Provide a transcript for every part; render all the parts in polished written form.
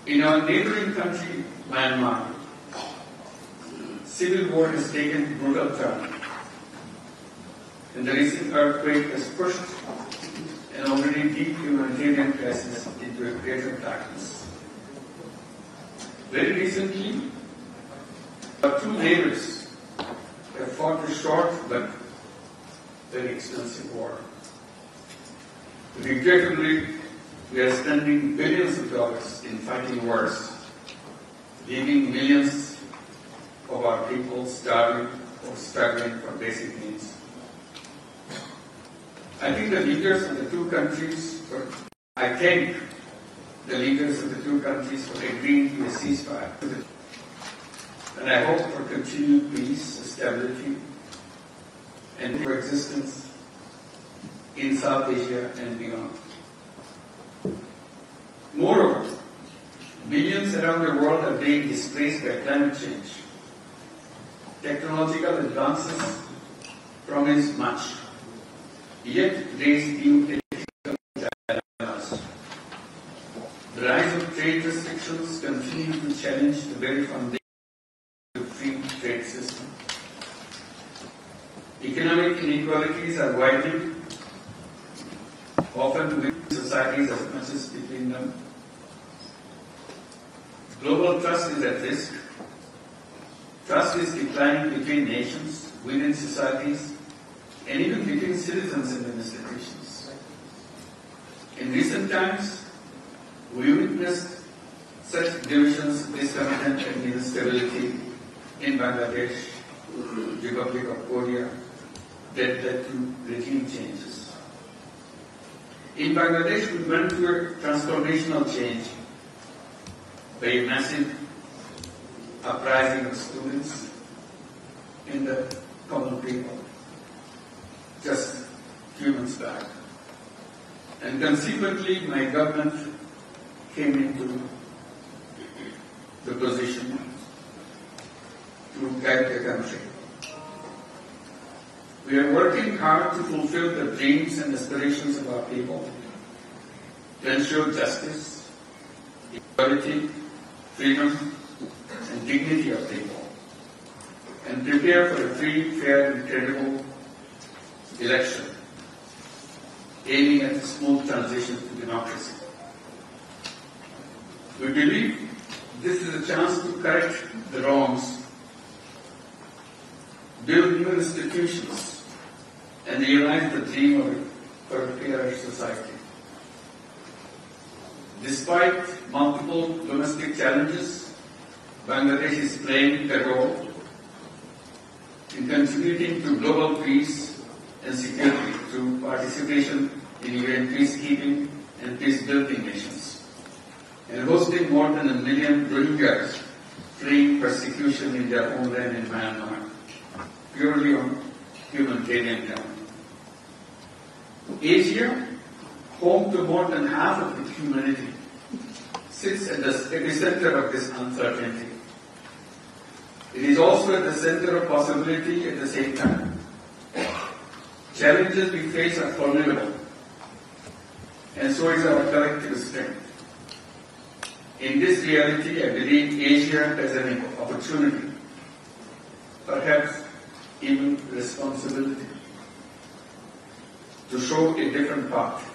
In our neighboring country, Myanmar, civil war has taken a brutal turn, and the recent earthquake has pushed an already deep humanitarian crisis into a greater darkness. Very recently, our two neighbors have fought a short but very expensive war. Regrettably, we are spending billions of dollars in fighting wars, leaving millions of our people starving or struggling for basic needs. I thank the leaders of the two countries for agreeing to a ceasefire. And I hope for continued peace, stability, and coexistence in South Asia and beyond. Moreover, billions around the world are being displaced by climate change. Technological advances promise much, yet raise new ethical dilemmas. The rise of trade restrictions continue to challenge the very foundation of the free trade system. Economic inequalities are widening, often within societies as much as between them. Global trust is at risk. Trust is declining between nations, within societies, and even between citizens and institutions. In recent times, we witnessed such divisions, discontent, and instability in Bangladesh, Republic of Korea, that led to regime changes. In Bangladesh, we went through a transformational change by a massive uprising of students and the common people just a few months back. And consequently, my government came into the position to guide the country. We are working hard to fulfill the dreams and aspirations of our people, to ensure justice, equality, freedom, and dignity of people, and prepare for a free, fair, and credible election, aiming at a smooth transition to democracy. We believe this is a chance to correct the wrongs, build new institutions, and realize the dream for a fairer society. Despite multiple domestic challenges, Bangladesh is playing a role in contributing to global peace and security through participation in UN peacekeeping and peace-building missions, and hosting more than 1 million Rohingyas fleeing persecution in their homeland in Myanmar, purely on humanitarian ground. Asia, home to more than half of the humanity, sits at the epicenter of this uncertainty. It is also at the center of possibility at the same time. Challenges we face are formidable, and so is our collective strength. In this reality, I believe Asia has an opportunity, perhaps even responsibility, to show a different path.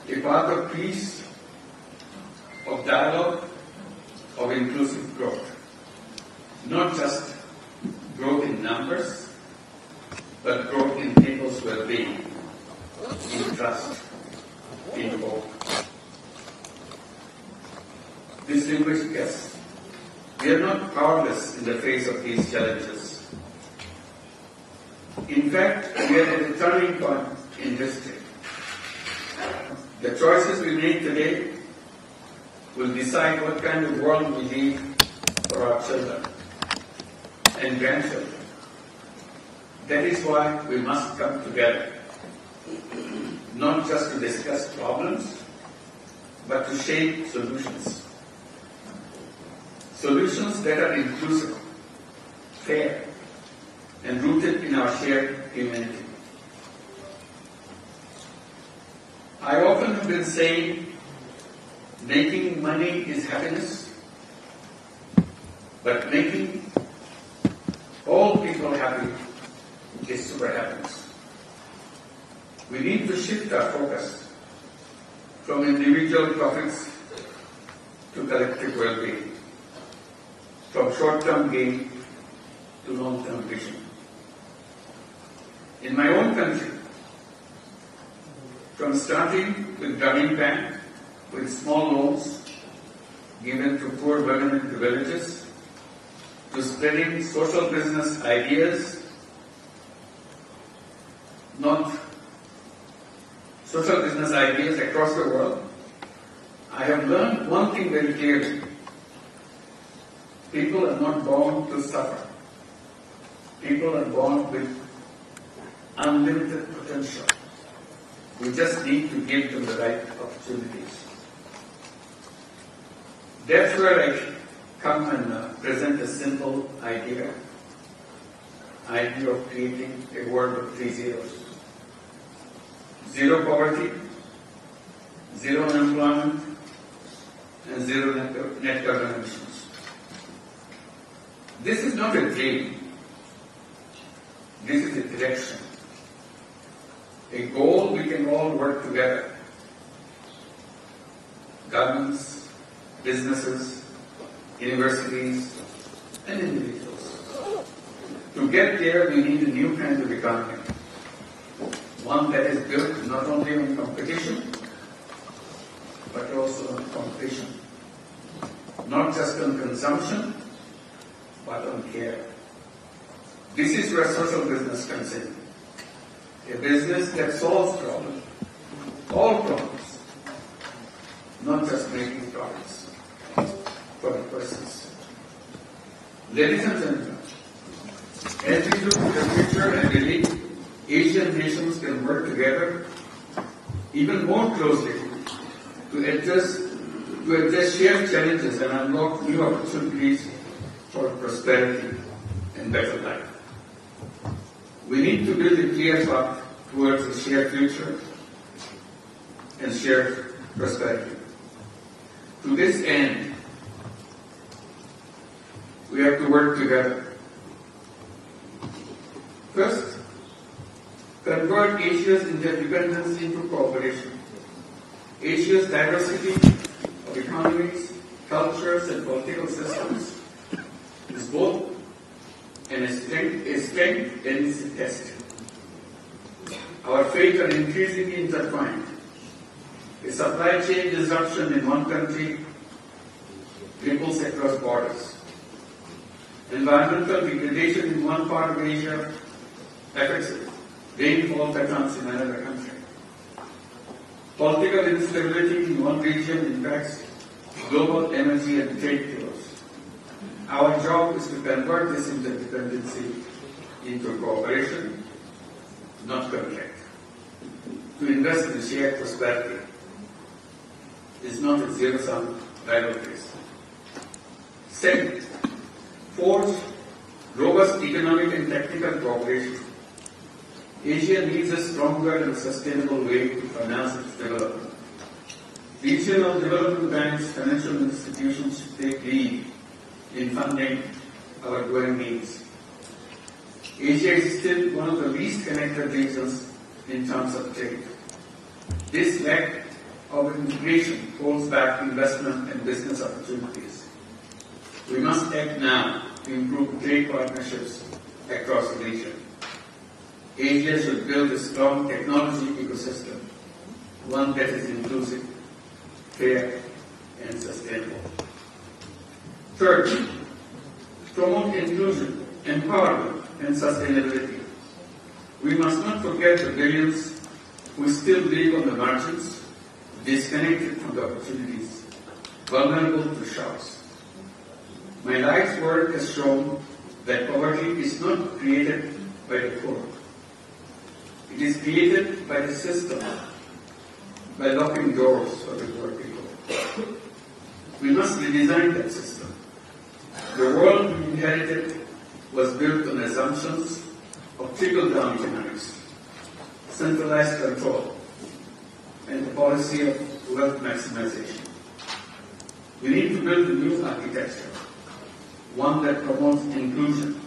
A path of peace, of dialogue, of inclusive growth. Not just growth in numbers, but growth in people's well-being, in trust, in hope. Distinguished guests, we are not powerless in the face of these challenges. In fact, we are at a turning point in history. The choices we make today will decide what kind of world we leave for our children and grandchildren. That is why we must come together, not just to discuss problems, but to shape solutions. Solutions that are inclusive, fair, and rooted in our shared humanity. I often have been saying making money is happiness, but making all people happy is super happiness. We need to shift our focus from individual profits to collective well-being, from short-term gain to long-term vision. In my own country, from starting with Grameen Bank, with small loans given to poor women in the villages, to spreading social business ideas, social business ideas across the world, I have learned one thing very clearly. People are not born to suffer. People are born with unlimited potential. We just need to give them the right opportunities. That's where I come and present a simple idea of creating a world of 3 zeros. Zero poverty, zero unemployment, and zero net carbon emissions. This is not a dream. This is a direction. A goal we can all work together. Governments, businesses, universities, and individuals. To get there, we need a new kind of economy. One that is built not only on competition, but also on competition. Not just on consumption, but on care. This is where social business comes in. A business that solves problems, all problems, not just making profits for the persons. Ladies and gentlemen, as we look to the future, I believe Asian nations can work together even more closely to address shared challenges and unlock new opportunities for prosperity and better life. We need to build a clear path towards a shared future and shared prosperity. To this end, we have to work together. First, convert Asia's interdependence into cooperation. Asia's diversity of economies, cultures, and political systems is both a strength and is a test. Our fates are increasingly intertwined. A supply chain disruption in one country ripples across borders. Environmental degradation in one part of Asia affects rainfall patterns in another country. Political instability in one region impacts global energy and trade flows. Our job is to convert this interdependency into cooperation, not conflict. To invest in shared prosperity is not a zero-sum rivalries. Second, forge robust economic and technical cooperation. Asia needs a stronger and sustainable way to finance its development. Regional development banks, financial institutions should take lead in funding our growing needs. Asia is still one of the least connected regions in terms of trade. This lack of integration holds back investment and business opportunities. We must act now to improve trade partnerships across the region. Asia should build a strong technology ecosystem, one that is inclusive, fair, and sustainable. Third, promote inclusion, empowerment, and sustainability. We must not forget the billions who still live on the margins, disconnected from the opportunities, vulnerable to shocks. My life's work has shown that poverty is not created by the poor. It is created by the system, by locking doors for the poor people. We must redesign that system. The world we inherited was built on assumptions of trickle-down economics, centralized control, and the policy of wealth maximization. We need to build a new architecture, one that promotes inclusion,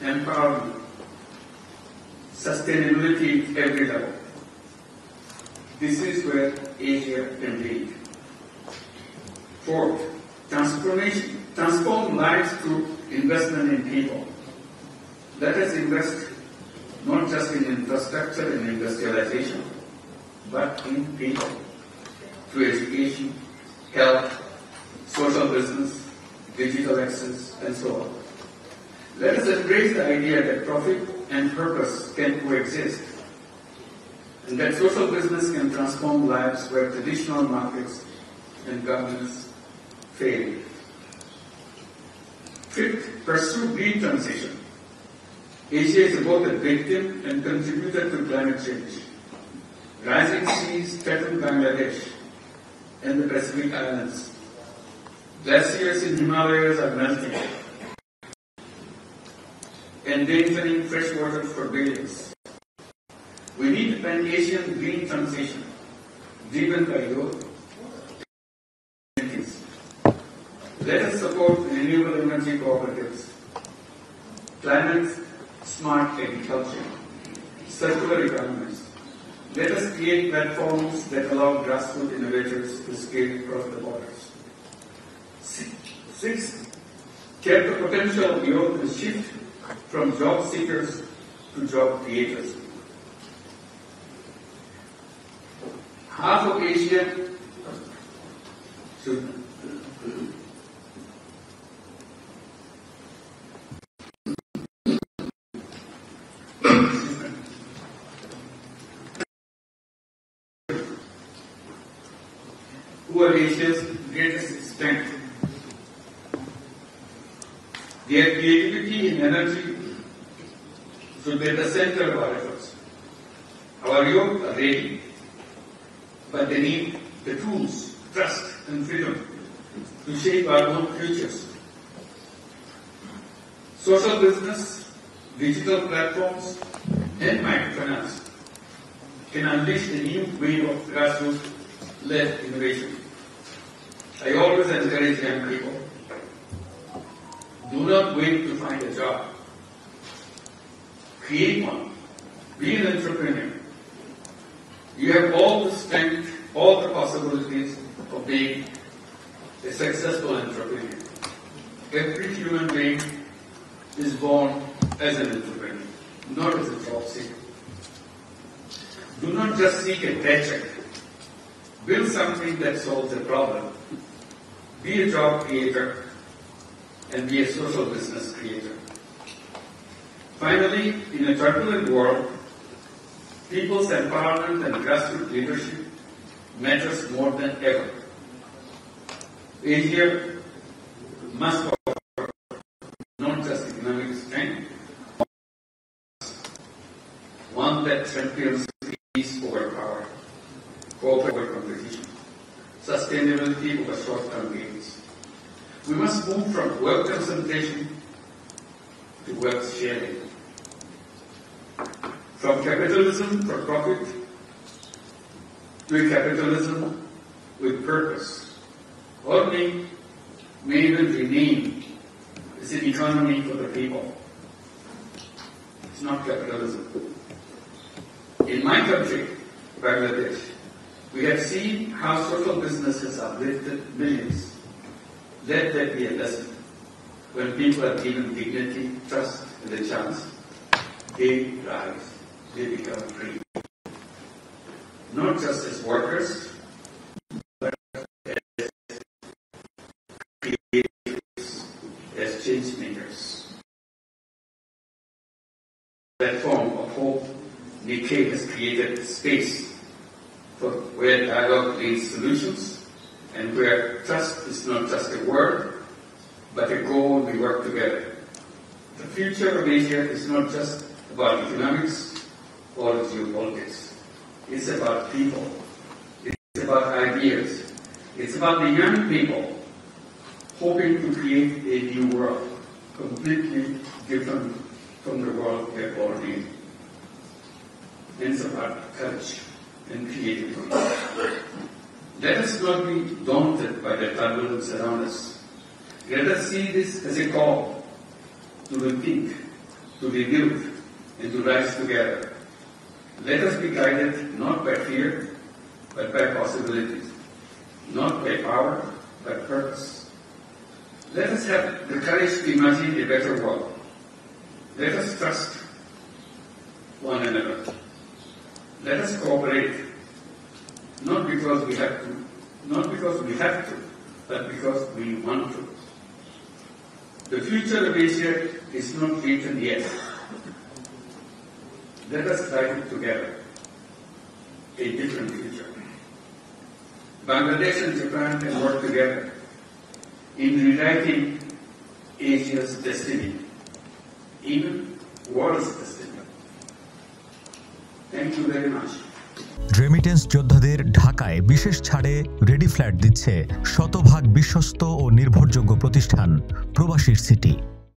empowerment, sustainability at every level. This is where Asia can lead. Fourth, transform lives through investment in people. Let us invest not just in infrastructure and industrialization, but in people, through education, health, social business, digital access, and so on. Let us embrace the idea that profit and purpose can coexist, and that social business can transform lives where traditional markets and governments fail. Fifth, pursue green transition. Asia is both a victim and contributor to climate change. Rising seas threaten Bangladesh and the Pacific Islands. Glaciers in Himalayas are melting, endangering fresh water for billions. We need a pan-Asian green transition driven by youth. Let us support renewable energy cooperatives, climate-smart agriculture, circular economies. Let us create platforms that allow grassroots innovators to scale across the borders. Sixth, tap the potential of youth to shift from job seekers to job creators. Half of Asia should who are Asia's greatest strength. Their creativity and energy should be at the center of our efforts. Our youth are ready, but they need the tools, trust, and freedom to shape our own futures. Social business, digital platforms, and microfinance can unleash a new wave of grassroots-led innovation. I always encourage young people, do not wait to find a job. Create one. Be an entrepreneur. You have all the strength, all the possibilities of being a successful entrepreneur. Every human being is born as an entrepreneur, not as a job seeker. Do not just seek a paycheck. Build something that solves a problem. Be a job creator and be a social business creator. Finally, in a turbulent world, people's empowerment and grassroots leadership matters more than ever. Asia must offer not just economic strength, one that champions peace over power, cooperation over competition, sustainability over short-term gains. We must move from wealth concentration to wealth sharing, from capitalism for profit to a capitalism with purpose, or may even rename as an economy for the people. It's not capitalism. In my country, Bangladesh, we have seen how social business has uplifted millions. Let that be a lesson. When people are given dignity, trust, and a chance, they rise, they become free. Not just as workers, but as creators, as change makers. Platform of hope, Nikkei has created space for where dialogue leads solutions, and where trust is not just a word, but a goal we work together. The future of Asia is not just about economics or geopolitics. It's about people. It's about ideas. It's about the young people hoping to create a new world, completely different from the world we are born in. And it's about courage and creativity. Let us not be daunted by the turbulence around us. Let us see this as a call to rethink, to rebuild, and to rise together. Let us be guided not by fear, but by possibilities, not by power, but purpose. Let us have the courage to imagine a better world. Let us trust one another. Let us cooperate, not because we have to, but because we want to. The future of Asia is not written yet. Let us write it together, a different future. Bangladesh and Japan can work together in rewriting Asia's destiny, even world's destiny. Thank you very much. Remittance যোদ্ধাদের ঢাকায় বিশেষ ছাড়ে ready flat দিচ্ছে শতভাগ বিশ্বস্ত ও নির্ভরযোগ্য প্রতিষ্ঠান প্রবাসীর সিটি।